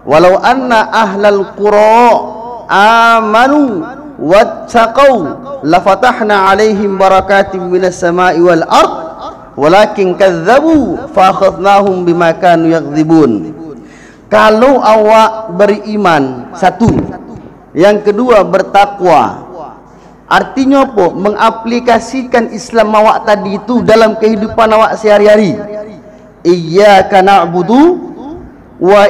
walau anna ahlal qura amanu wattaqau lafatahna alaihim barakatim minas sama'i wal ard walakin kadzabu fa akhadnahum bima kanu yakdzibun. Kalau awak beriman, satu, yang kedua bertakwa, artinya apa? Mengaplikasikan Islam awak tadi itu dalam kehidupan awak sehari-hari. Iyyaka na'budu wa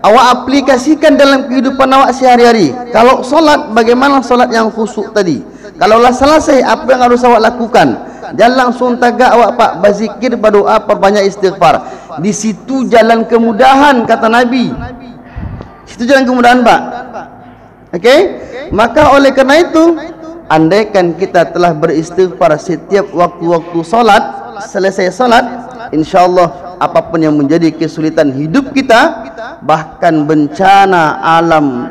awak aplikasikan dalam kehidupan awak sehari-hari. Kalau solat, bagaimana solat yang khusyuk tadi? Kalau lah selesai, apa yang harus awak lakukan? Jangan langsung tagak awak pak, berzikir, berdoa, perbanyak istighfar. Di situ jalan kemudahan, kata Nabi. Situ jalan kemudahan pak. Okey? Maka oleh kerana itu, andaikan kita telah beristighfar setiap waktu-waktu solat, selesai solat, insyaallah apapun yang menjadi kesulitan hidup kita, bahkan bencana alam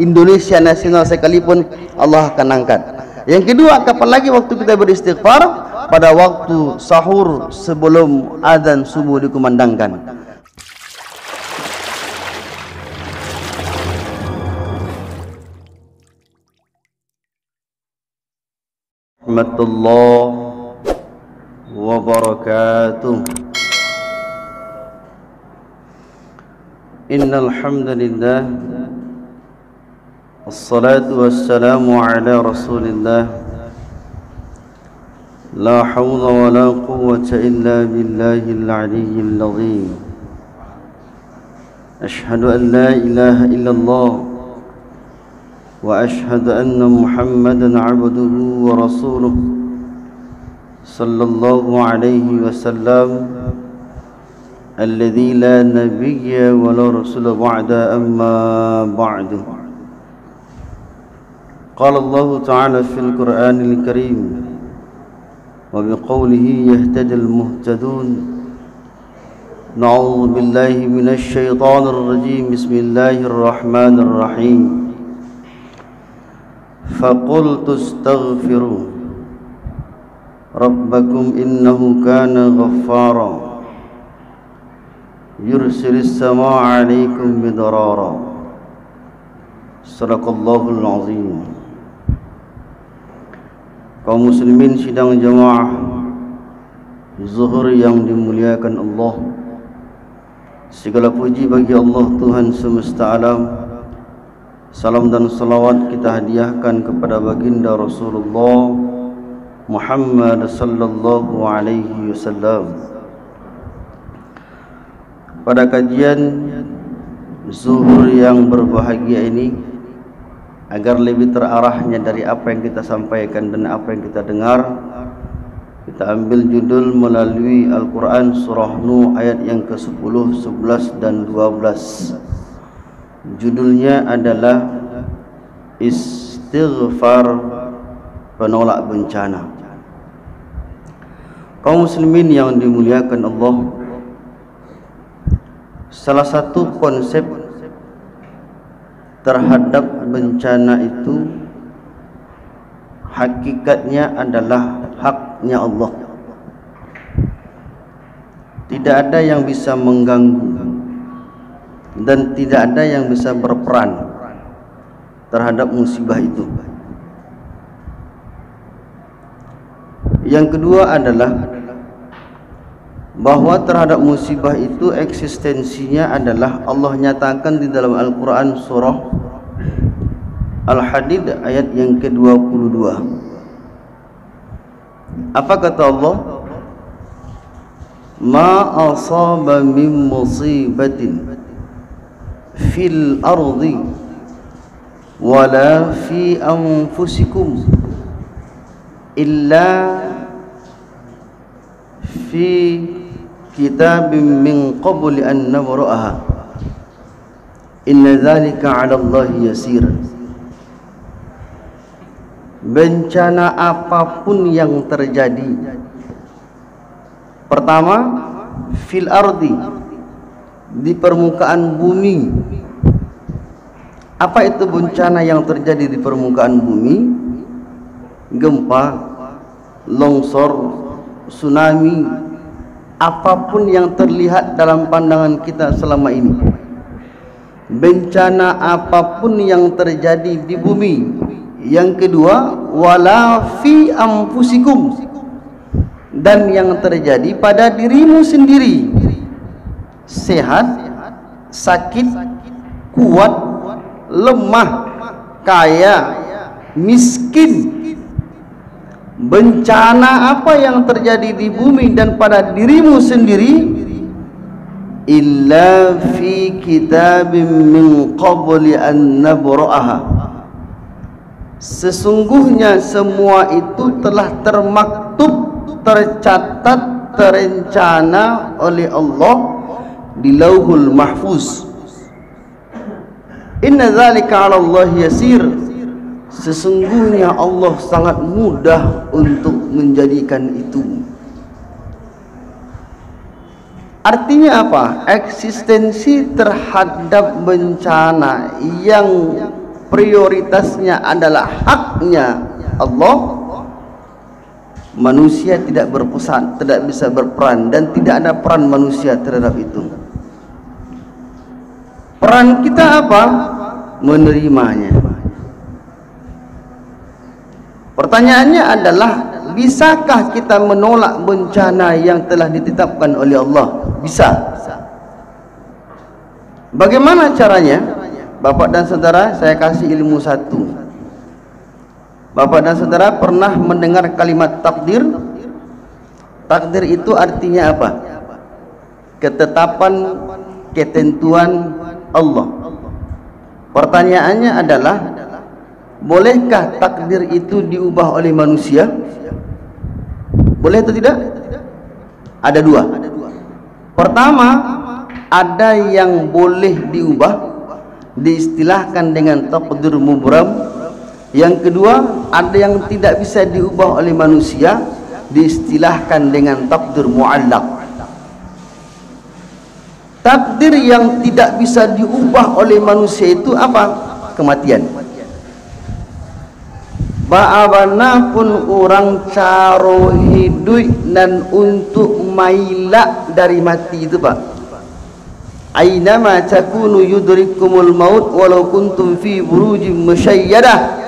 Indonesia nasional sekalipun, Allah akan angkat. Yang kedua, kapan lagi waktu kita beristighfar? Pada waktu sahur sebelum azan subuh dikumandangkan. Rahmatullah wa barakatuh. Innal hamdalillah wassalatu wassalamu ala Rasulillah la haula wa la quwwata illa billahil aliyyil azim. Ashhadu an la ilaha illallah wa ashhadu anna Muhammadan abduhu wa rasuluh sallallahu alaihi wasallam alladzi la nabiyya wa la rasula ba'da amma ba'du. Qala Allah ta'ala fil Qur'anil Karim wa biqawlihi yahtadil muhtadun. Na'udzu billahi minasy syaithanir rajim. Bismillahirrahmanirrahim. Faqultu astaghfiru rabbakum innahu kana ghaffara yursilis samaa'a 'alaikum midrara. Sadaqallahul azim. Kaum muslimin sidang jamaah zuhur yang dimuliakan Allah, segala puji bagi Allah Tuhan semesta alam. Salam dan salawat kita hadiahkan kepada baginda Rasulullah Muhammad sallallahu alaihi wasallam. Pada kajian zuhur yang berbahagia ini, agar lebih terarahnya dari apa yang kita sampaikan dan apa yang kita dengar, kita ambil judul melalui Al-Quran surah Nuh ayat yang ke-10, 11 dan 12. Judulnya adalah Istighfar Penolak Bencana. Kaum muslimin yang dimuliakan Allah, salah satu konsep terhadap bencana itu hakikatnya adalah haknya Allah. Tidak ada yang bisa mengganggu dan tidak ada yang bisa berperan terhadap musibah itu. Yang kedua adalah bahwa terhadap musibah itu eksistensinya adalah Allah nyatakan di dalam Al-Quran surah Al-Hadid ayat yang ke-22. Apa kata Allah? Ma asaba min musibatin fil ardi wala fi anfusikum illa fi kitabim min qabli an nabra'aha inna dzalika 'ala Allahi yasir. Bencana apapun yang terjadi, pertama fil ardi, di permukaan bumi. Apa itu bencana yang terjadi di permukaan bumi? Gempa, longsor, tsunami, apapun yang terlihat dalam pandangan kita selama ini. bencana apapun yang terjadi di bumi. Yang kedua, wala fi anfusikum, dan yang terjadi pada dirimu sendiri, sehat, sakit, kuat, lemah, kaya, miskin. Bencana apa yang terjadi di bumi dan pada dirimu sendiri, illa fi kitabim min qabli an nabra'aha, sesungguhnya semua itu telah termaktub, tercatat, terencana oleh Allah di Lauhul Mahfuz. Inna dzalika 'ala Allah yasir, sesungguhnya Allah sangat mudah untuk menjadikan itu. Artinya apa? Eksistensi terhadap bencana yang prioritasnya adalah haknya Allah, manusia tidak berpesan, tidak bisa berperan, dan tidak ada peran manusia terhadap itu. Peran kita apa? Menerimanya. Pertanyaannya adalah, bisakah kita menolak bencana yang telah ditetapkan oleh Allah? Bisa. Bagaimana caranya? Bapak dan saudara, saya kasih ilmu satu. Bapak dan saudara pernah mendengar kalimat takdir? Takdir itu artinya apa? Ketetapan, ketentuan Allah. Pertanyaannya adalah, bolehkah takdir itu diubah oleh manusia? Boleh atau tidak? Ada dua. Pertama, ada yang boleh diubah, diistilahkan dengan takdir mubram. Yang kedua, ada yang tidak bisa diubah oleh manusia, diistilahkan dengan takdir muallaq. Takdir yang tidak bisa diubah oleh manusia itu apa? Kematian. Ba'abana pun orang caro hidup dan untuk mailak dari mati itu, Pak. Ainama takunu yudrikumul maut walau kuntum fi burujim musyayyadah.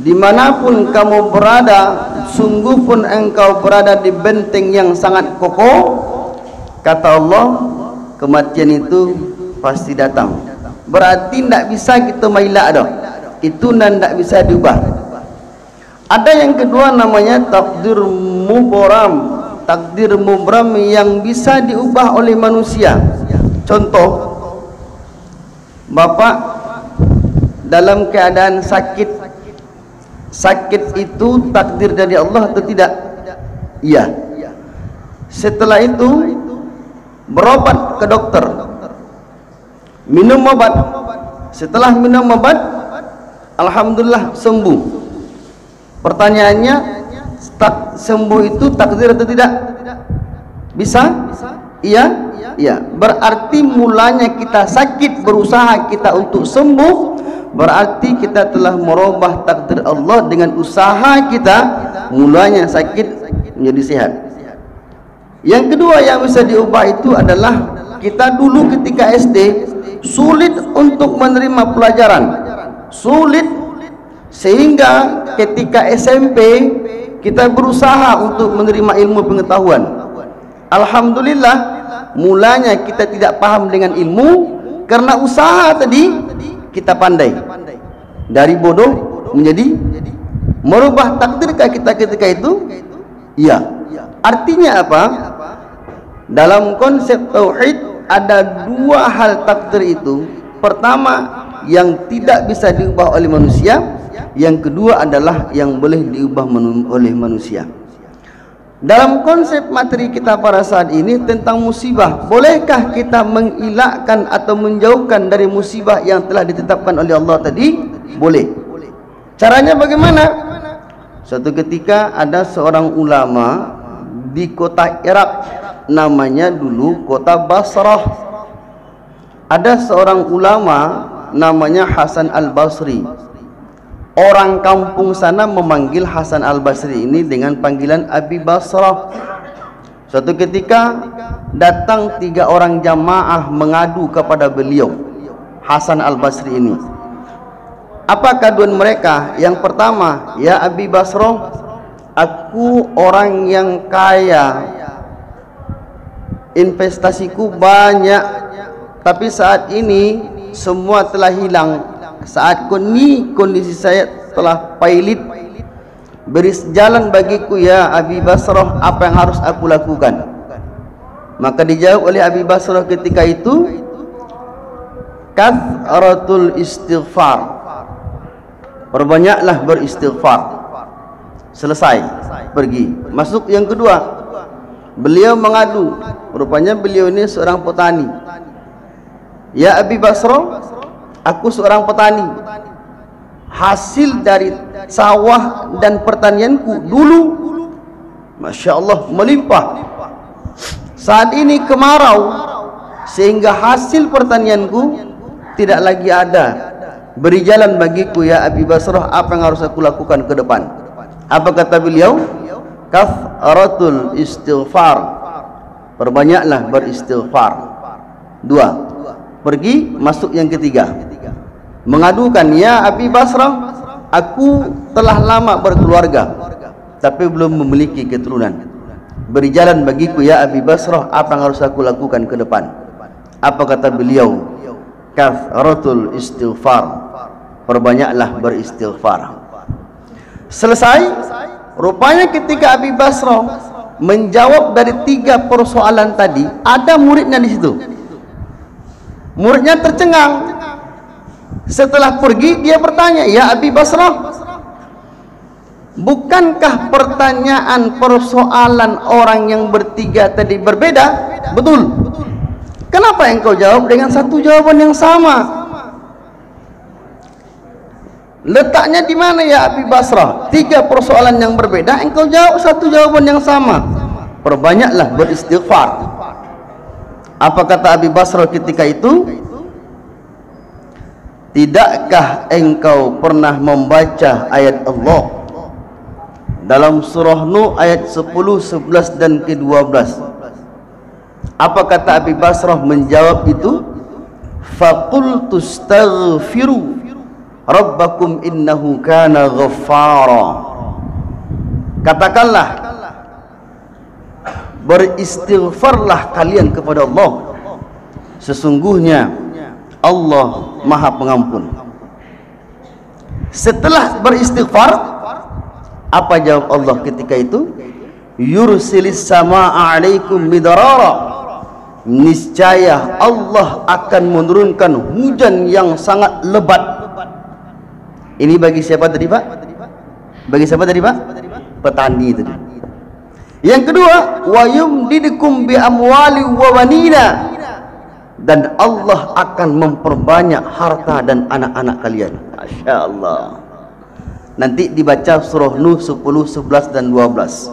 Dimanapun kamu berada, sungguh pun engkau berada di benteng yang sangat kokoh, kata Allah, kematian itu pasti datang. Berarti tidak bisa kita mailak dah. Itu tidak bisa diubah. Ada yang kedua namanya takdir mubram. Takdir mubram yang bisa diubah oleh manusia. Contoh, Bapak dalam keadaan sakit. Sakit itu takdir dari Allah atau tidak? Iya. Setelah itu berobat ke dokter, minum obat. Setelah minum obat, alhamdulillah sembuh. Pertanyaannya, sembuh itu takdir atau tidak? Bisa? Iya? Iya. Berarti mulanya kita sakit, berusaha kita untuk sembuh, berarti kita telah merubah takdir Allah dengan usaha kita. Mulanya sakit menjadi sehat. Yang kedua yang bisa diubah itu adalah, kita dulu ketika SD sulit untuk menerima pelajaran, sulit, sehingga ketika SMP kita berusaha untuk menerima ilmu pengetahuan. Alhamdulillah, mulanya kita tidak paham dengan ilmu, karena usaha tadi kita pandai. Dari bodoh menjadi merubah takdirkah kita ketika itu? Iya. Artinya apa? Dalam konsep tauhid ada dua hal takdir itu. Pertama, yang tidak bisa diubah oleh manusia. Yang kedua adalah yang boleh diubah oleh manusia. Dalam konsep materi kita pada saat ini tentang musibah, bolehkah kita mengelakkan atau menjauhkan dari musibah yang telah ditetapkan oleh Allah tadi? Boleh. Caranya bagaimana? Suatu ketika ada seorang ulama di kota Irak, namanya dulu kota Basrah. Ada seorang ulama namanya Hasan Al-Basri. Orang kampung sana memanggil Hasan Al-Basri ini dengan panggilan Abi Basrah. Suatu ketika datang 3 orang jamaah mengadu kepada beliau. Hasan Al-Basri ini. Apa kaduan mereka? Yang pertama, ya Abi Basrah, aku orang yang kaya, investasiku banyak, tapi saat ini semua telah hilang. Saat ini kondisi saya telah pailit. Beri jalan bagiku ya Abi Basrah, apa yang harus aku lakukan? Maka dijawab oleh Abi Basrah ketika itu, kathratul istighfar, perbanyaklah beristighfar. Selesai, pergi. Masuk yang kedua, beliau mengadu. Rupanya beliau ini seorang petani. Ya Abi Basrah, aku seorang petani. Hasil dari sawah dan pertanianku dulu, Masya Allah, melimpah. Saat ini kemarau, sehingga hasil pertanianku tidak lagi ada. Beri jalan bagiku ya Abi Basrah, apa yang harus aku lakukan ke depan? Apa kata beliau? Kathratul istighfar, perbanyaklah beristighfar. Dua, pergi. Masuk yang ketiga, mengadukan, ya Abi Basrah, aku telah lama berkeluarga tapi belum memiliki keturunan. Beri jalan bagiku ya Abi Basrah, apa yang harus aku lakukan ke depan? Apa kata beliau? Kathratul istighfar, perbanyaklah beristighfar. Selesai. Rupanya ketika Abi Basrah menjawab dari 3 persoalan tadi, ada muridnya di situ. Muridnya tercengang. Setelah pergi, dia bertanya, ya Abi Basrah, bukankah pertanyaan persoalan orang yang bertiga tadi berbeda? Betul. Kenapa engkau jawab dengan satu jawaban yang sama? Letaknya di mana ya Abi Basrah? 3 persoalan yang berbeda, engkau jawab satu jawaban yang sama. Perbanyaklah beristighfar. Apa kata Abi Basrah ketika itu? Tidakkah engkau pernah membaca ayat Allah dalam surah Nuh ayat 10, 11 dan ke-12? Apa kata Abi Basrah menjawab itu? Faqultu astaghfiru rabbakum innahu kana ghaffara. Katakanlah, beristighfarlah kalian kepada Allah, sesungguhnya Allah Maha Pengampun. Setelah beristighfar, apa jawab Allah ketika itu? Yursilis samaa'a 'alaikum midrara. Niscaya Allah akan menurunkan hujan yang sangat lebat. Ini bagi siapa tadi, Pak? Bagi siapa tadi, Pak? Petani tadi. Yang kedua, wa yumdidukum bi amwali wa banina. Dan Allah akan memperbanyak harta dan anak-anak kalian. Masya Allah. Nanti dibaca surah Nuh 10, 11 dan 12.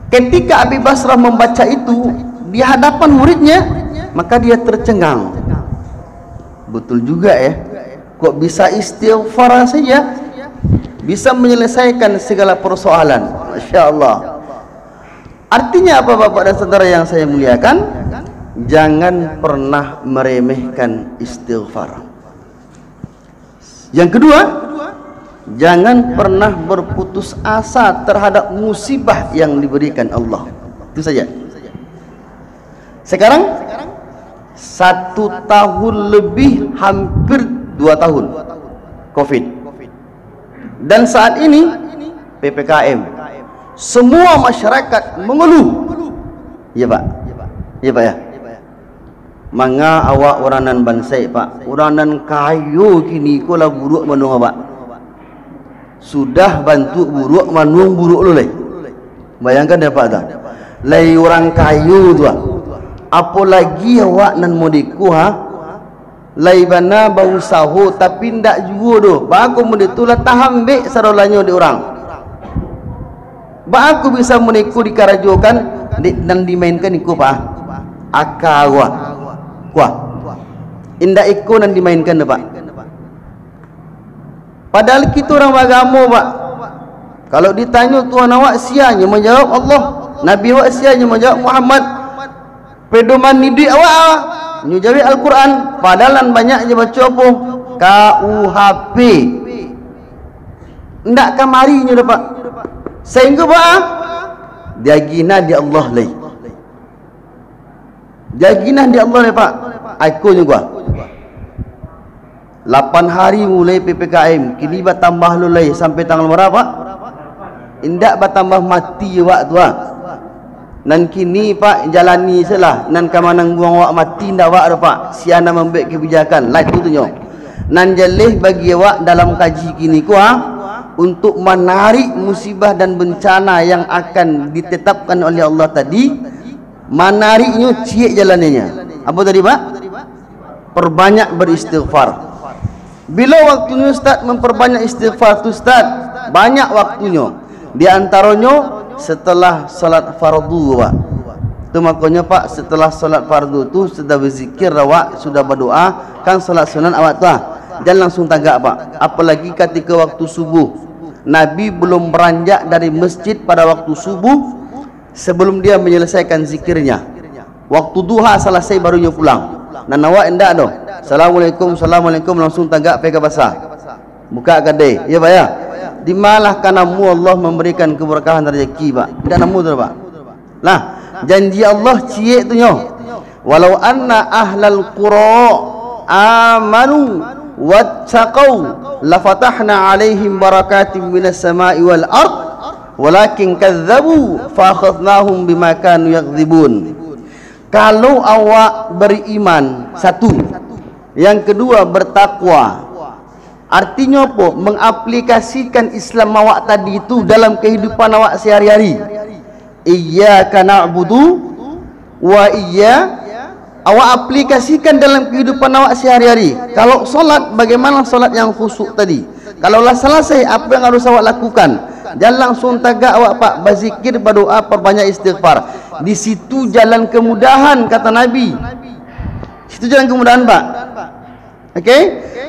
Ketika Abi Basrah membaca itu di hadapan muridnya, maka dia tercengang. Betul juga ya, kok bisa istighfar saja bisa menyelesaikan segala persoalan. Masya Allah. Artinya apa Bapak dan Saudara yang saya muliakan? Jangan pernah meremehkan istighfar. Yang kedua, jangan pernah berputus asa terhadap musibah yang diberikan Allah. Itu saja. Sekarang 1 tahun lebih, hampir 2 tahun COVID. Dan saat ini PPKM. Semua masyarakat mengeluh. Iya Pak. Iya Pak ya. Manga awak oranan bansai Pak, oranan kayu kini kola buruk manung Pak. Sudah bantu buruk manung buruk lo leh. Bayangkan ya Pak dah. Lai orang kayu tu. Apalagi awak nan modiku ha. Lai bana bau sahu tapi ndak juo do. Ba aku menditulah tahambe sarolanyo di orang. Ba aku bisa meniku dikarajokan dan dimainkan iku Pak. Akawa. Wah, indah ikut dan dimainkan Pak. Padahal kita orang agama Pak. Kalau ditanya Tuhan awak sianya menjawab Allah, Nabi awak sianya menjawab Muhammad. pedoman didik awak nyujawi Al-Quran padalan banyak je baca apa KUHP ndak kamari nyu dapat sehingga apa diagina di Allah lai diagina di Allah lai pak aku juga 8 hari mulai PPKM kini bertambah lu lai sampai tanggal berapa indak bertambah mati wak tu nan kini pak jalani salah nan kamanang buang wak mati ndak wak dah pak siana membuat kebijakan lain tu nyo nan jalih bagi wak dalam kaji kini ku untuk menarik musibah dan bencana yang akan ditetapkan oleh Allah tadi menariknya ciek jalannya apa tadi pak perbanyak beristighfar bila waktunya Ustaz memperbanyak istighfar tu Ustaz banyak waktunya di antaranya setelah salat fardu Pak. Tu makanya Pak setelah salat fardu tu sudah berzikir awak, sudah berdoa, kan salat sunat awak tu jangan langsung tagak Pak. Apalagi ketika waktu subuh. Nabi belum beranjak dari masjid pada waktu subuh sebelum dia menyelesaikan zikirnya. Waktu duha selesai barunya pulang. Dan awak endak doh. Assalamualaikum, assalamualaikum langsung tagak pergi ke pasar. Buka kedai. Ya Pak ya. Di malah kanamu Allah memberikan keberkahan rezeki Pak. Tidak namu tu Pak. Nah, janji Allah ciek tu nyo. Walau anna ahlal qura amanu wattaqau lafatahna alaihim barakatim minas sama'i wal ard walakin kadzabu fa akhadnahum bima kanu yakdzibun. Kalau awak beriman satu, yang kedua bertakwa. Artinya apa? Mengaplikasikan Islam awak tadi itu dalam kehidupan awak sehari-hari. Iyyaka na'budu wa awak aplikasikan dalam kehidupan awak sehari-hari. Kalau solat, bagaimana solat yang khusyuk tadi? Kalaulah selesai, apa yang harus awak lakukan? Jangan langsung tagak awak Pak, berzikir, berdoa, perbanyak istighfar. Di situ jalan kemudahan kata Nabi. Situ jalan kemudahan Pak. Okey?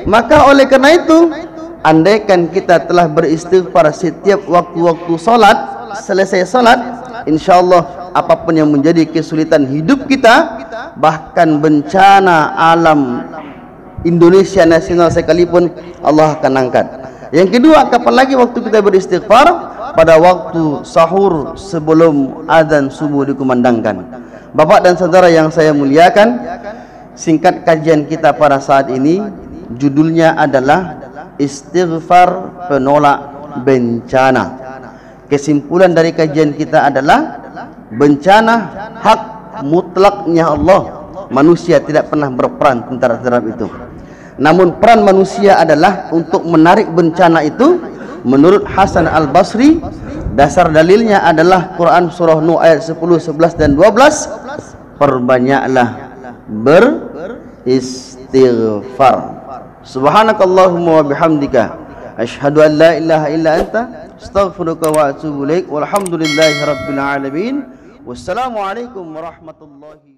Maka oleh kerana itu, andaikan kita telah beristighfar setiap waktu-waktu solat, selesai solat, insyaAllah apapun yang menjadi kesulitan hidup kita, bahkan bencana alam Indonesia nasional sekalipun, Allah akan angkat. Yang kedua, kapan lagi waktu kita beristighfar? Pada waktu sahur sebelum azan subuh dikumandangkan. Bapak dan saudara yang saya muliakan, singkat kajian kita pada saat ini, judulnya adalah istighfar penolak bencana. Kesimpulan dari kajian kita adalah bencana hak mutlaknya Allah. Manusia tidak pernah berperan terhadap itu. Namun peran manusia adalah untuk menarik bencana itu. Menurut Hasan Al-Basri, dasar dalilnya adalah Quran surah Nuh ayat 10, 11 dan 12. Perbanyaklah beristighfar. Subhanakallahumma wa bihamdika asyhadu an la ilaha illa anta astaghfiruka wa atubu ilaik. Walhamdulillahi rabbil alamin. Wassalamualaikum warahmatullahi